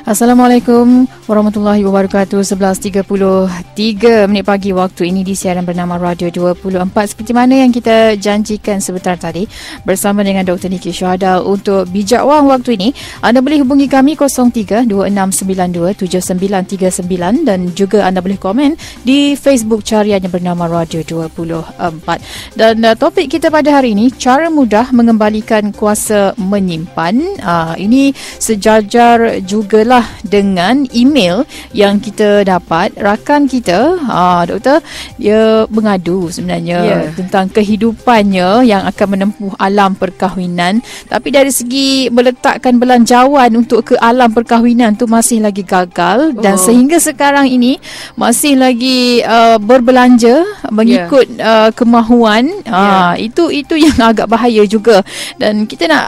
Assalamualaikum warahmatullahi wabarakatuh. 11.33 minit pagi waktu ini di siaran bernama Radio 24. Seperti mana yang kita janjikan sebentar tadi bersama dengan Dr. Niki Syuhada untuk bijak wang waktu ini. Anda boleh hubungi kami 03-2692-7939 dan juga anda boleh komen di Facebook carian yang bernama Radio 24. Dan topik kita pada hari ini, cara mudah mengembalikan kuasa menyimpan. Ini sejajar jugalah dengan email yang kita dapat. Rakan kita, doktor, dia mengadu sebenarnya tentang kehidupannya yang akan menempuh alam perkahwinan, tapi dari segi meletakkan belanjawan untuk ke alam perkahwinan tu masih lagi gagal dan sehingga sekarang ini masih lagi berbelanja mengikut kemahuan. Itu yang agak bahaya juga, dan kita nak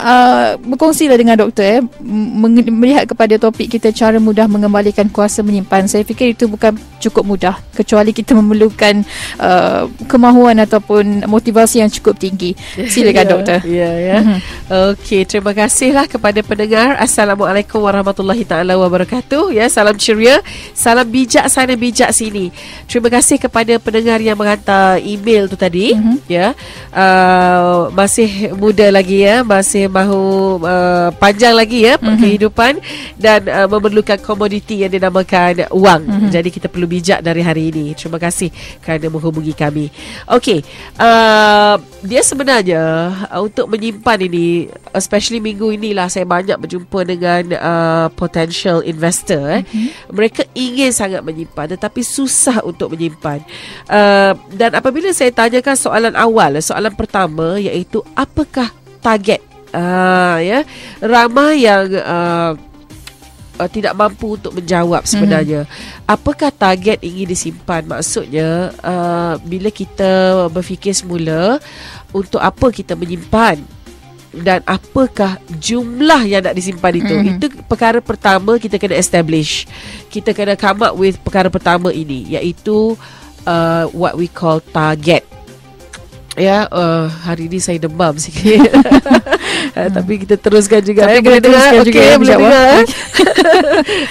berkongsilah dengan doktor melihat kepada topik kita, cara mudah mengembalikan kuasa menyimpan. Saya fikir itu bukan cukup mudah kecuali kita memerlukan kemahuan ataupun motivasi yang cukup tinggi. Silakan doktor. Okey, terima kasihlah kepada pendengar. Assalamualaikum warahmatullahi taala wabarakatuh. Salam ceria, salam bijak sana bijak sini. Terima kasih kepada pendengar yang menghantar email tu tadi. Masih muda lagi, masih mahu panjang lagi kehidupan dan memerlukan komoditi yang dinamakan wang. Jadi kita perlu bijak dari hari ini. Terima kasih kerana menghubungi kami. Okey, dia sebenarnya untuk menyimpan ini, especially minggu inilah saya banyak berjumpa dengan potential investor. Mereka ingin sangat menyimpan tetapi susah untuk menyimpan. Dan apabila saya tanyakan soalan awal, soalan pertama iaitu apakah target, ramai yang tidak mampu untuk menjawab sebenarnya. Apakah target ingin disimpan? Maksudnya bila kita berfikir semula untuk apa kita menyimpan dan apakah jumlah yang nak disimpan itu. Itu perkara pertama kita kena establish. Kita kena come up with perkara pertama ini, iaitu what we call target. Hari ni saya demam sikit. Tapi kita teruskan juga. Boleh dengar? Okey, boleh dengar.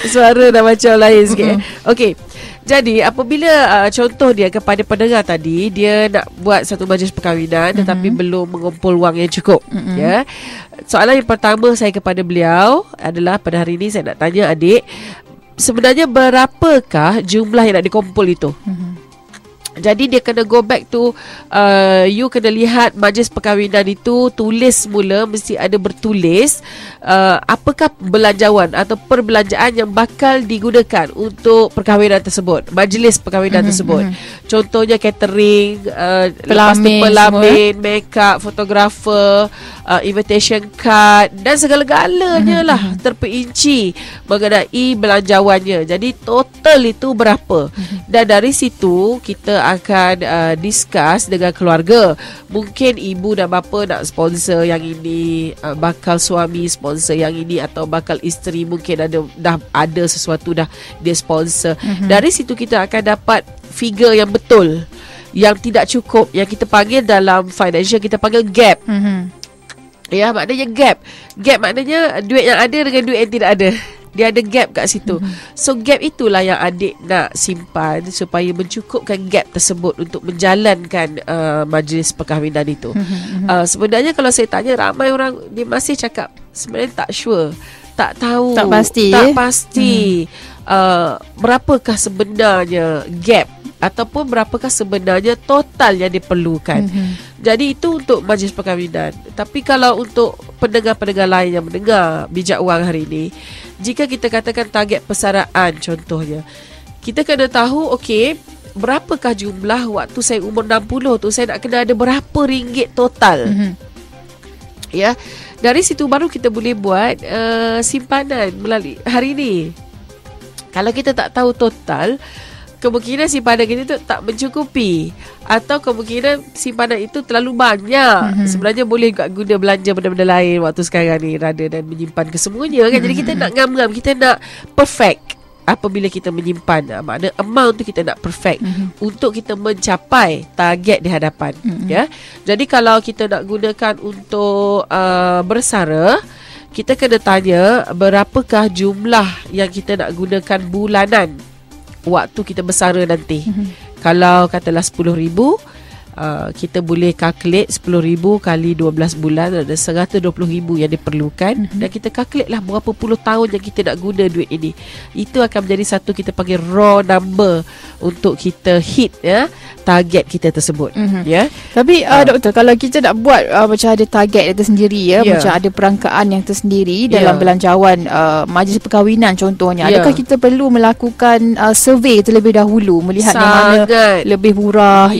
Suara dah macam lain sikit. Okey. Jadi apabila contoh dia kepada pendengar tadi, dia nak buat satu majlis perkahwinan tetapi belum mengumpul wang yang cukup. Soalan yang pertama saya kepada beliau adalah, pada hari ini saya nak tanya adik, sebenarnya berapakah jumlah yang nak dikumpul itu? Jadi dia kena go back to you kena lihat majlis perkahwinan itu, tulis mula, mesti ada bertulis apakah belanjawan atau perbelanjaan yang bakal digunakan untuk perkahwinan tersebut, majlis perkahwinan tersebut. Contohnya catering, pelamin, make up, fotografer, invitation card dan segala-galanya lah terperinci mengenai belanjawannya. Jadi total itu berapa? Dan dari situ kita akan discuss dengan keluarga. Mungkin ibu dan bapa nak sponsor yang ini, bakal suami sponsor yang ini, atau bakal isteri mungkin dah ada sesuatu dah dia sponsor. Dari situ kita akan dapat figure yang betul, yang tidak cukup, yang kita panggil dalam financial kita panggil gap. Maknanya gap. Gap maknanya duit yang ada dengan duit yang tidak ada. Dia ada gap kat situ. So gap itulah yang adik nak simpan supaya mencukupkan gap tersebut untuk menjalankan majlis perkahwinan itu. Sebenarnya kalau saya tanya, ramai orang dia masih cakap sebenarnya tak sure, tak tahu, tak pasti berapakah sebenarnya gap ataupun berapakah sebenarnya total yang diperlukan. Jadi itu untuk majlis perkahwinan. Tapi kalau untuk pendengar-pendengar lain yang mendengar bijak wang hari ini, jika kita katakan target persaraan contohnya, kita kena tahu berapakah jumlah waktu saya umur 60 tu saya nak kena ada berapa ringgit total. Dari situ baru kita boleh buat simpanan melalui hari ini. Kalau kita tak tahu total, kemungkinan simpanan kita tu tak mencukupi, atau kemungkinan simpanan itu terlalu banyak. Sebenarnya boleh juga guna belanja benda-benda lain waktu sekarang ni rather dan menyimpan kesemuanya kan. Jadi kita nak ngam-ngam, kita nak perfect apabila kita menyimpan. Makna amount tu kita nak perfect untuk kita mencapai target di hadapan. Jadi kalau kita nak gunakan untuk bersara, kita kena tanya berapakah jumlah yang kita nak gunakan bulanan waktu kita bersara nanti. Kalau katalah 10,000, kita boleh calculate 10,000 kali 12 bulan ada 120,000 yang diperlukan, dan kita calculate lah berapa puluh tahun yang kita nak guna duit ini. Itu akan menjadi satu kita panggil raw number untuk kita hit target kita tersebut. Tapi doktor, kalau kita nak buat macam ada target itu sendiri macam ada perangkaan yang tersendiri dalam belanjawan majlis perkahwinan contohnya, adakah kita perlu melakukan survey terlebih dahulu melihat yang mana lebih murah?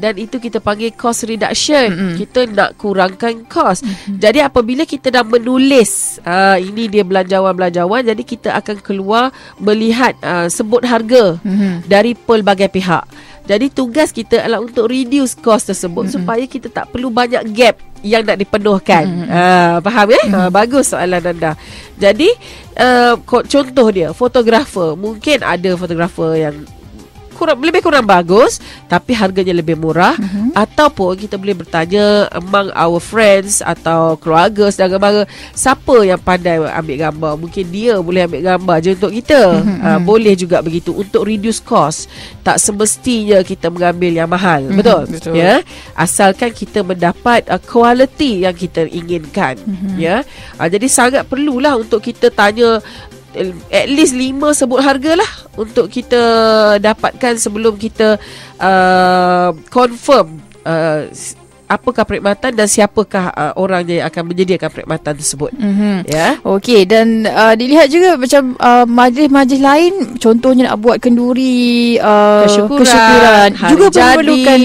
Dan itu kita panggil cost reduction. Kita nak kurangkan cost. Jadi apabila kita dah menulis ini dia belanjawan-belanjawan, jadi kita akan keluar melihat sebut harga dari pelbagai pihak. Jadi tugas kita adalah untuk reduce cost tersebut supaya kita tak perlu banyak gap yang nak dipenuhkan. Faham bagus soalan anda. Jadi contoh dia, fotografer. Mungkin ada fotografer yang lebih kurang bagus tapi harganya lebih murah, ataupun kita boleh bertanya among our friends atau keluarga, saudara mara, siapa yang pandai ambil gambar, mungkin dia boleh ambil gambar je untuk kita. Boleh juga begitu untuk reduce cost. Tak semestinya kita mengambil yang mahal. Betul. Asalkan kita mendapat quality yang kita inginkan. Jadi sangat perlulah untuk kita tanya at least 5 sebut harga lah untuk kita dapatkan sebelum kita confirm apakah perkhidmatan dan siapakah orang yang akan menyediakan perkhidmatan tersebut. Okey, dan dilihat juga macam majlis-majlis lain contohnya nak buat kenduri kesyukuran juga memerlukan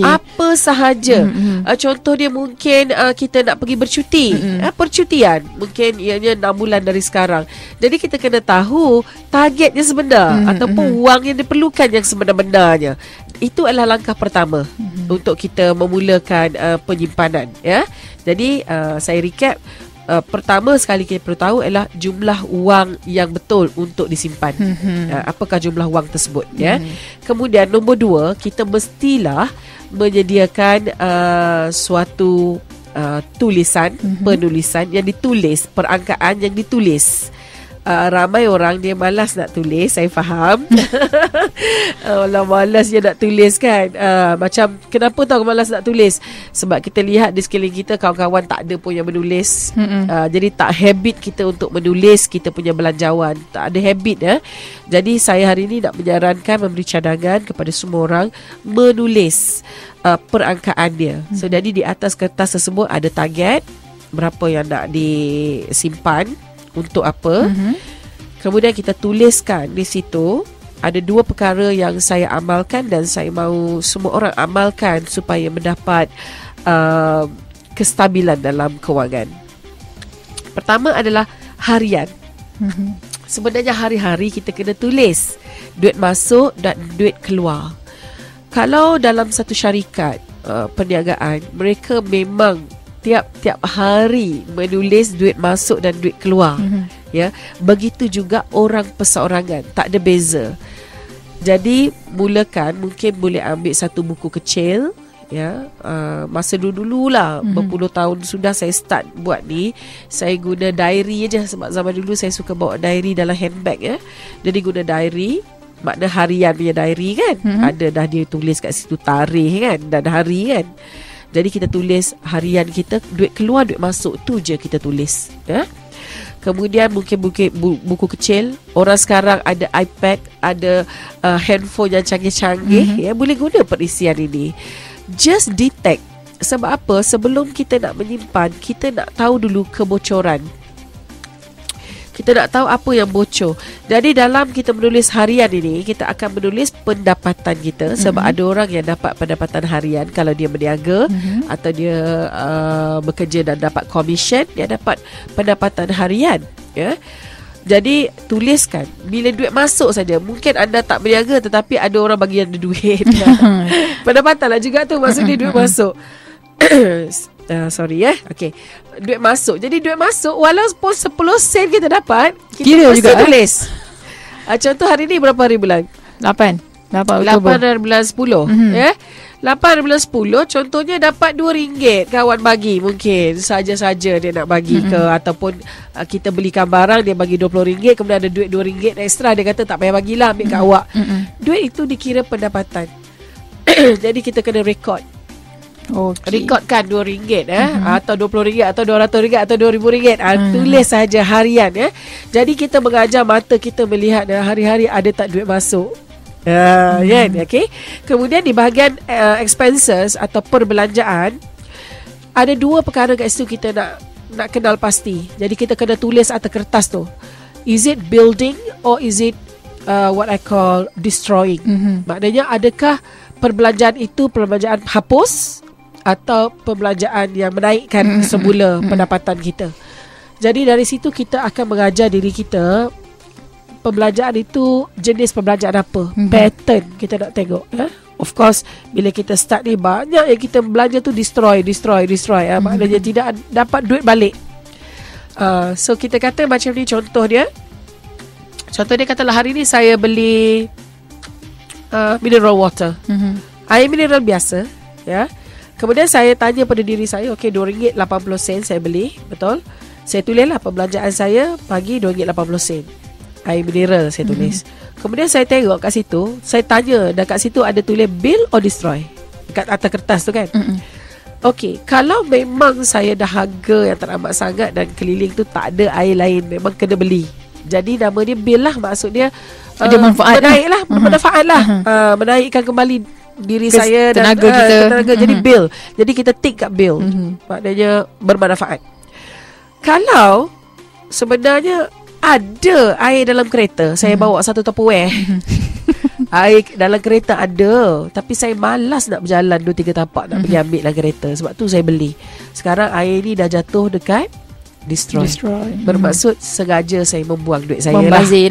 apa sahaja. Contoh dia mungkin kita nak pergi bercuti, percutian mungkin ianya 6 bulan dari sekarang. Jadi kita kena tahu targetnya sebenar ataupun wang yang diperlukan yang sebenar-benarnya. Itu adalah langkah pertama untuk kita memulakan penyimpanan. Jadi saya recap. Pertama sekali kita perlu tahu adalah jumlah wang yang betul untuk disimpan. Apakah jumlah wang tersebut? Kemudian nombor 2, kita mestilah menyediakan suatu tulisan, penulisan yang ditulis, perangkaan yang ditulis. Ramai orang dia malas nak tulis, saya faham. Orang malas dia nak tulis kan. Macam kenapa tahu malas nak tulis? Sebab kita lihat di sekeliling kita kawan-kawan tak ada pun yang menulis. Jadi tak habit kita untuk menulis kita punya belanjawan. Tak ada habit Jadi saya hari ini nak menyarankan, memberi cadangan kepada semua orang menulis perangkaan dia. So jadi di atas kertas tersebut ada target berapa yang nak disimpan, untuk apa. Kemudian kita tuliskan di situ ada 2 perkara yang saya amalkan dan saya mahu semua orang amalkan supaya mendapat kestabilan dalam kewangan. Pertama adalah harian. Sebenarnya hari-hari kita kena tulis duit masuk dan duit keluar. Kalau dalam satu syarikat perniagaan, mereka memang tiap-tiap hari menulis duit masuk dan duit keluar. Begitu juga orang perseorangan, tak ada beza. Jadi mulakan mungkin boleh ambil satu buku kecil. Masa dulu lah, berpuluh tahun sudah saya start buat ni, saya guna diary aja. Sebab zaman dulu saya suka bawa diary dalam handbag. Jadi guna diary, makna harian punya diary kan. Ada dah dia tulis kat situ tarikh kan dan hari kan. Jadi kita tulis harian kita, duit keluar, duit masuk, tu je kita tulis. Kemudian mungkin buku kecil. Orang sekarang ada iPad, ada handphone yang canggih-canggih. Boleh guna perisian ini. Just detect. Sebab apa? Sebelum kita nak menyimpan, kita nak tahu dulu kebocoran. Kita nak tahu apa yang bocor. Jadi dalam kita menulis harian ini, kita akan menulis pendapatan kita. Sebab ada orang yang dapat pendapatan harian kalau dia berniaga atau dia bekerja dan dapat commission, dia dapat pendapatan harian. Jadi tuliskan bila duit masuk saja. Mungkin anda tak berniaga tetapi ada orang bagi anda duit. Pendapatan lah juga tu, maksudnya duit masuk. Sorry okay. Duit masuk. Jadi duit masuk walaupun 10 sen kita dapat, kita kira juga tulis. Contoh hari ni berapa hari bulan? 8 hari bulan 10. 8 bulan 10 contohnya dapat RM2 kawan bagi, mungkin saja-saja dia nak bagi ke, ataupun kita belikan barang dia bagi RM20, kemudian ada duit RM2 extra, dia kata tak payah bagilah, ambil kat awak. Duit itu dikira pendapatan. Jadi kita kena rekod. Rekodkan RM2 atau RM20 atau RM200 atau RM2,000. Tulis saja harian. Jadi kita mengajar mata kita melihat hari-hari ada tak duit masuk. Okay. Kemudian di bahagian expenses atau perbelanjaan, ada 2 perkara kat situ kita nak kenal pasti. Jadi kita kena tulis atas kertas tu. Is it building or is it what I call destroying? Maknanya adakah perbelanjaan itu perbelanjaan hapus atau perbelanjaan yang menaikkan semula pendapatan kita. Jadi dari situ kita akan mengajar diri kita perbelanjaan itu jenis perbelanjaan apa, pattern kita nak tengok. Of course bila kita start ni banyak yang kita belanja tu destroy. Maknanya tidak dapat duit balik. So kita kata macam ni, contoh dia katalah hari ni saya beli mineral water, air mineral biasa, Kemudian saya tanya pada diri saya, okey, RM2.80 saya beli, betul? Saya tulislah perbelanjaan saya pagi RM2.80. Air mineral saya tulis. Kemudian saya tengok kat situ, saya tanya, dan kat situ ada tulis bill or destroy dekat atas kertas tu kan. Okey, kalau memang saya dahaga yang teramat sangat dan keliling tu tak ada air lain, memang kena beli. Jadi nama dia bill lah, maksud dia ada manfaat, bermanfaat lah, menaikkan kembali diri saya dan tenaga kita. Jadi bill. Jadi kita tick kat bill. Maknanya bermanfaat. Kalau sebenarnya ada air dalam kereta, saya bawa satu Tupperware. Air dalam kereta ada, tapi saya malas nak berjalan 2-3 tapak nak pergi ambil dalam kereta. Sebab tu saya beli. Sekarang air ni dah jatuh dekat destroy. Bermaksud sengaja saya membuang duit saya, membazir.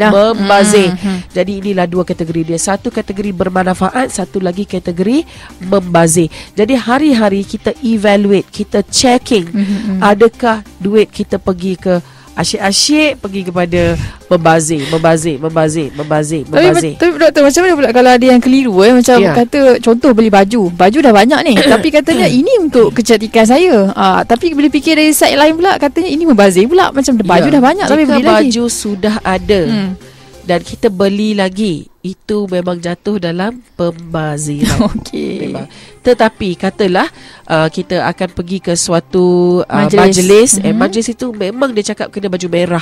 Jadi inilah 2 kategori dia. Satu kategori bermanfaat, satu lagi kategori membazir. Jadi hari-hari kita evaluate, kita checking, adakah duit kita pergi ke asyik-asyik, pergi kepada membazir. Tapi doktor, macam mana pula kalau ada yang keliru macam kata contoh beli baju dah banyak ni tapi katanya ini untuk kecantikan saya, tapi bila fikir dari side lain pula katanya ini membazir pula, macam baju dah banyak tapi beli lagi. Jika baju sudah ada dan kita beli lagi, itu memang jatuh dalam pembaziran. Memang. Tetapi katalah kita akan pergi ke suatu majlis. Majlis itu memang dia cakap kena baju merah.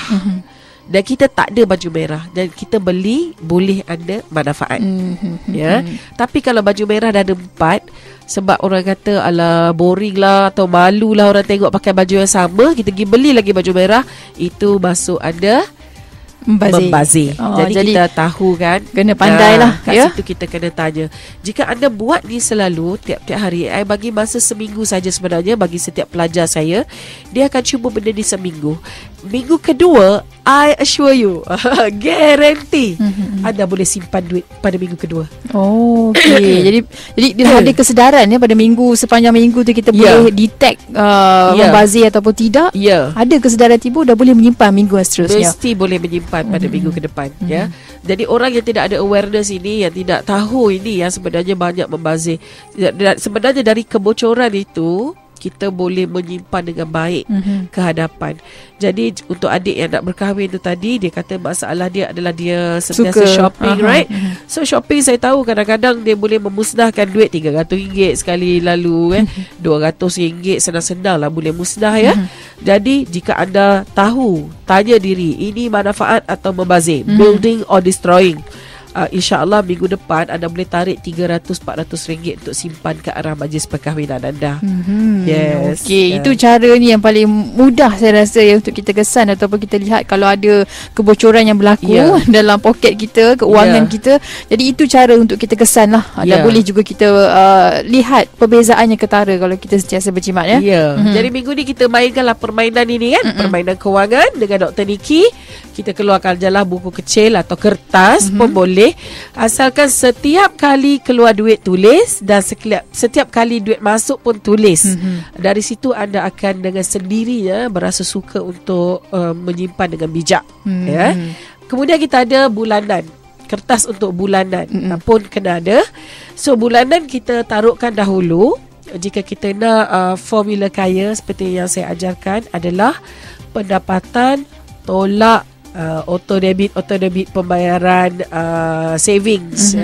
Dan kita tak ada baju merah dan kita beli, boleh ada manfaat. Tapi kalau baju merah dah ada 4, sebab orang kata ala boring lah atau malu lah orang tengok pakai baju yang sama, kita pergi beli lagi baju merah, itu masuk ada membazir. Jadi kita tahu kan, kena pandai lah kat situ kita kena tanya. Jika anda buat ni selalu tiap-tiap hari, I bagi masa seminggu saja sebenarnya bagi setiap pelajar saya. Dia akan cuba benda ni seminggu. Minggu kedua, I assure you, guarantee anda boleh simpan duit pada minggu kedua. Jadi dia ada kesedaran pada minggu, sepanjang minggu tu kita boleh detect membazir ataupun tidak. Ada kesedaran tiba, dah boleh menyimpan minggu seterusnya. Mesti boleh menyimpan pada minggu ke depan. Jadi orang yang tidak ada awareness ini, yang tidak tahu ini, yang sebenarnya banyak membazir. Sebenarnya dari kebocoran itu kita boleh menyimpan dengan baik ke hadapan. Jadi untuk adik yang nak berkahwin tu tadi, dia kata masalah dia adalah dia sentiasa shopping, right? So shopping saya tahu kadang-kadang dia boleh memusnahkan duit RM300 sekali lalu RM200 senang-senang lah boleh musnah Jadi jika anda tahu, tanya diri, ini manfaat atau membazir, building or destroying. InsyaAllah minggu depan anda boleh tarik RM300-400 untuk simpan ke arah majlis perkahwinan anda. Yes. Itu cara ni yang paling mudah saya rasa untuk kita kesan ataupun kita lihat kalau ada kebocoran yang berlaku dalam poket kita, keuangan kita. Jadi itu cara untuk kita kesan lah. Dan boleh juga kita lihat perbezaannya ketara kalau kita sentiasa berjimat Jadi minggu ni kita mainkanlah permainan ini kan, permainan kewangan dengan Dr. Niki. Kita keluarkan jelah buku kecil atau kertas pun boleh, asalkan setiap kali keluar duit tulis dan setiap kali duit masuk pun tulis. Dari situ anda akan dengan sendirinya berasa suka untuk menyimpan dengan bijak. Kemudian kita ada bulanan. kertas untuk bulanan pun kena ada. So bulanan kita taruhkan dahulu. Jika kita nak formula kaya seperti yang saya ajarkan adalah pendapatan tolak auto debit pembayaran savings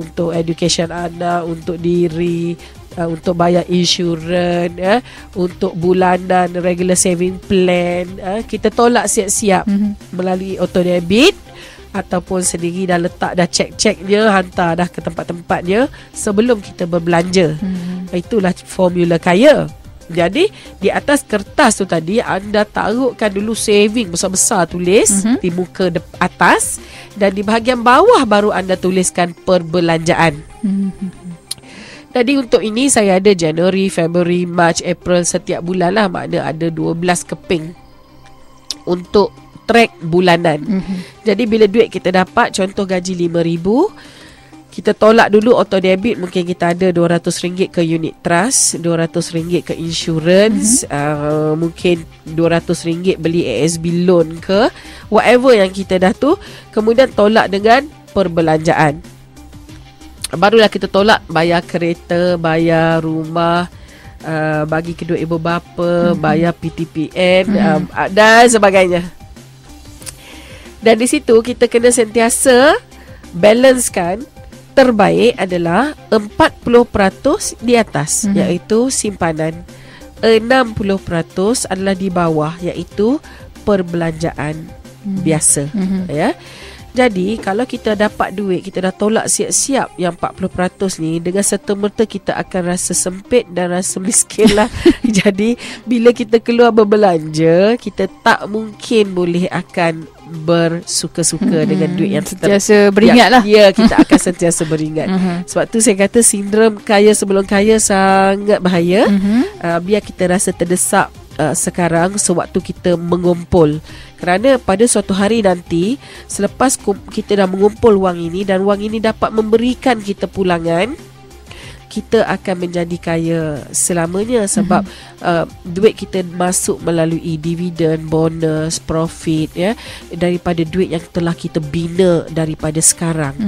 untuk education anak, untuk diri, untuk bayar insurans, untuk bulanan regular saving plan, kita tolak siap-siap melalui auto debit ataupun sendiri dah letak dah cek-ceknya, hantar dah ke tempat-tempatnya sebelum kita berbelanja. Itulah formula kaya. Jadi di atas kertas tu tadi anda taruhkan dulu saving besar-besar, tulis di muka atas, dan di bahagian bawah baru anda tuliskan perbelanjaan. Jadi untuk ini saya ada January, February, March, April, setiap bulan lah, makna ada 12 keping untuk track bulanan. Jadi bila duit kita dapat, contoh gaji RM5,000, kita tolak dulu auto debit. Mungkin kita ada RM200 ke unit trust, RM200 ke insurans, mungkin RM200 beli ASB loan ke, whatever yang kita dah tu. Kemudian tolak dengan perbelanjaan. Barulah kita tolak bayar kereta, bayar rumah, bagi kedua ibu bapa, bayar PTPN, dan sebagainya. Dan di situ kita kena sentiasa balancekan. Terbaik adalah 40% di atas, iaitu simpanan. 60% adalah di bawah, iaitu perbelanjaan biasa. Ya. Jadi kalau kita dapat duit, kita dah tolak siap-siap yang 40% ni, dengan serta-merta kita akan rasa sempit dan rasa miskin lah. Jadi bila kita keluar berbelanja, kita tak mungkin boleh akan bersuka-suka dengan duit yang sentiasa beringat lah. Ya, kita akan sentiasa beringat. Sebab tu saya kata sindrom kaya sebelum kaya sangat bahaya. Biar kita rasa terdesak sekarang sewaktu kita mengumpul. Kerana pada suatu hari nanti, selepas kita dah mengumpul wang ini dan wang ini dapat memberikan kita pulangan, kita akan menjadi kaya selamanya. Sebab duit kita masuk melalui dividen, bonus, profit, ya, daripada duit yang telah kita bina daripada sekarang.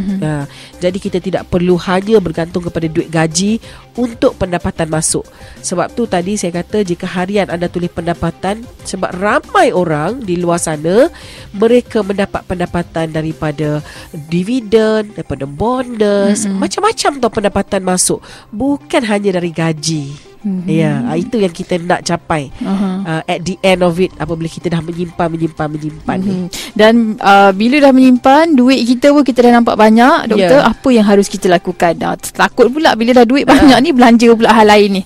Jadi kita tidak perlu hanya bergantung kepada duit gaji untuk pendapatan masuk. Sebab tu tadi saya kata, jika harian anda tulis pendapatan, sebab ramai orang di luar sana mereka mendapat pendapatan daripada dividen, daripada bonus, macam-macam tau pendapatan masuk, bukan hanya dari gaji. Ya, itu yang kita nak capai at the end of it, apabila kita dah menyimpan ni. Dan bila dah menyimpan duit kita pun, kita dah nampak banyak, doktor, apa yang harus kita lakukan? Takut pula bila dah duit banyak ni, belanja pula hal lain ni.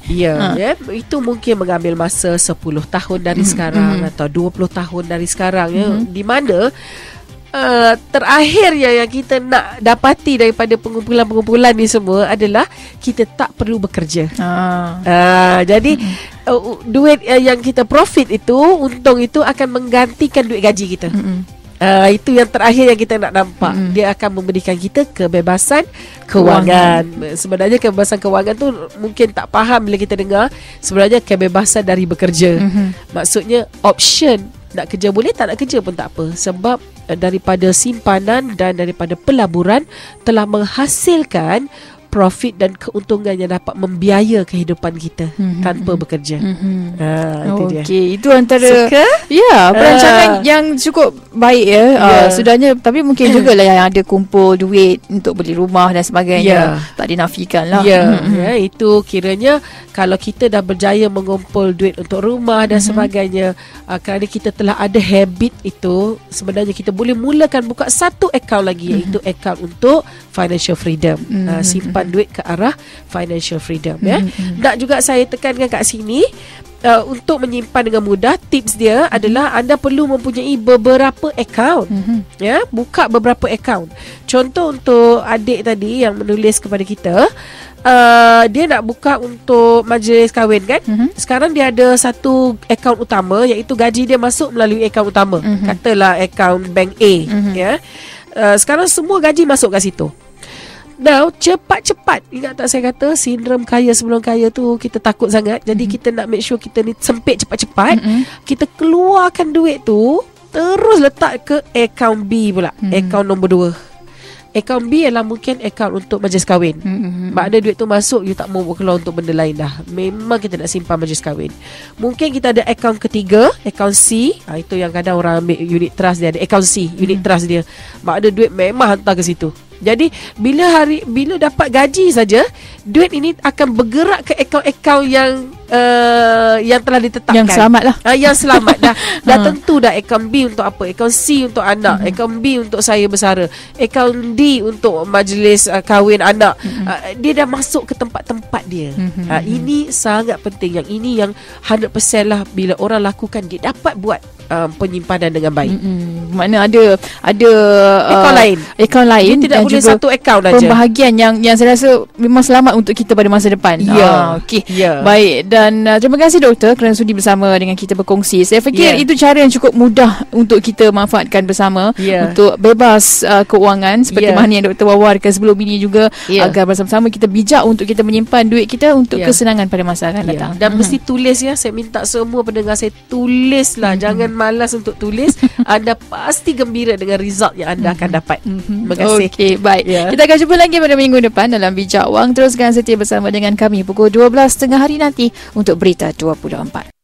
Itu mungkin mengambil masa 10 tahun dari sekarang atau 20 tahun dari sekarang, di mana terakhir yang kita nak dapati daripada pengumpulan-pengumpulan ni semua adalah kita tak perlu bekerja. Jadi duit yang kita profit itu, untung itu akan menggantikan duit gaji kita. Itu yang terakhir yang kita nak nampak. Dia akan memberikan kita kebebasan kewangan. Sebenarnya kebebasan kewangan tu mungkin tak faham bila kita dengar. Sebenarnya kebebasan dari bekerja. Maksudnya option, nak kerja boleh, tak nak kerja pun tak apa. Sebab daripada simpanan dan daripada pelaburan telah menghasilkan profit dan keuntungan yang dapat membiaya kehidupan kita tanpa bekerja. Itu dia. Okey, itu antara perancangan yang cukup baik ya. Sudahnya, tapi mungkin jugalah yang ada kumpul duit untuk beli rumah dan sebagainya. Tak dinafikan lah. Itu kiranya kalau kita dah berjaya mengumpul duit untuk rumah dan sebagainya, kerana kita telah ada habit itu, sebenarnya kita boleh mulakan buka satu akaun lagi, iaitu akaun untuk financial freedom. Simpan duit ke arah financial freedom. Nak juga saya tekankan kat sini, untuk menyimpan dengan mudah, tips dia adalah anda perlu mempunyai beberapa akaun. Buka beberapa akaun. Contoh untuk adik tadi yang menulis kepada kita, dia nak buka untuk majlis kahwin kan. Sekarang dia ada satu akaun utama, iaitu gaji dia masuk melalui akaun utama. Katalah akaun bank A. Sekarang semua gaji masuk kat situ. Now, cepat-cepat. Ingat tak saya kata sindrom kaya sebelum kaya tu, kita takut sangat. Jadi kita nak make sure kita ni sempit cepat-cepat. Kita keluarkan duit tu, terus letak ke akaun B pula, akaun nombor 2. Akaun B ialah mungkin akaun untuk majlis kahwin. Maknanya duit tu masuk, you tak mau keluar untuk benda lain dah. Memang kita nak simpan majlis kahwin. Mungkin kita ada akaun ketiga, akaun C. Itu yang kadang orang ambil unit trust dia, ada akaun C, unit trust dia. Maknanya duit memang hantar ke situ. Jadi bila dapat gaji saja, duit ini akan bergerak ke akaun-akaun yang telah ditetapkan. Yang selamat lah. Yang selamat dah. Dah tentu dah akaun B untuk apa, akaun C untuk anak, akaun B untuk saya bersara, akaun D untuk majlis kahwin anak. Dia dah masuk ke tempat-tempat dia. Ini sangat penting. Yang ini yang 100% lah, bila orang lakukan, dia dapat buat penyimpanan dengan baik. Makna ada akaun lain dia tidak dan boleh juga satu akaun aja. Pembahagian yang saya rasa memang selamat untuk kita pada masa depan. Okey. Baik, dan terima kasih doktor kerana sudi bersama dengan kita berkongsi. Saya fikir itu cara yang cukup mudah untuk kita manfaatkan bersama untuk bebas keuangan seperti mana yang doktor wawarkan sebelum ini juga, agar bersama-sama kita bijak untuk kita menyimpan duit kita untuk kesenangan pada masa akan datang. Dan mesti tulis ya. Saya minta semua pendengar saya tulislah. Jangan malas untuk tulis. Anda pasti gembira dengan result yang anda akan dapat. Terima kasih. Okey, baik. Kita akan jumpa lagi pada minggu depan dalam Bijak Wang. Teruskan setia bersama dengan kami pukul 12.30 hari nanti untuk Berita 24.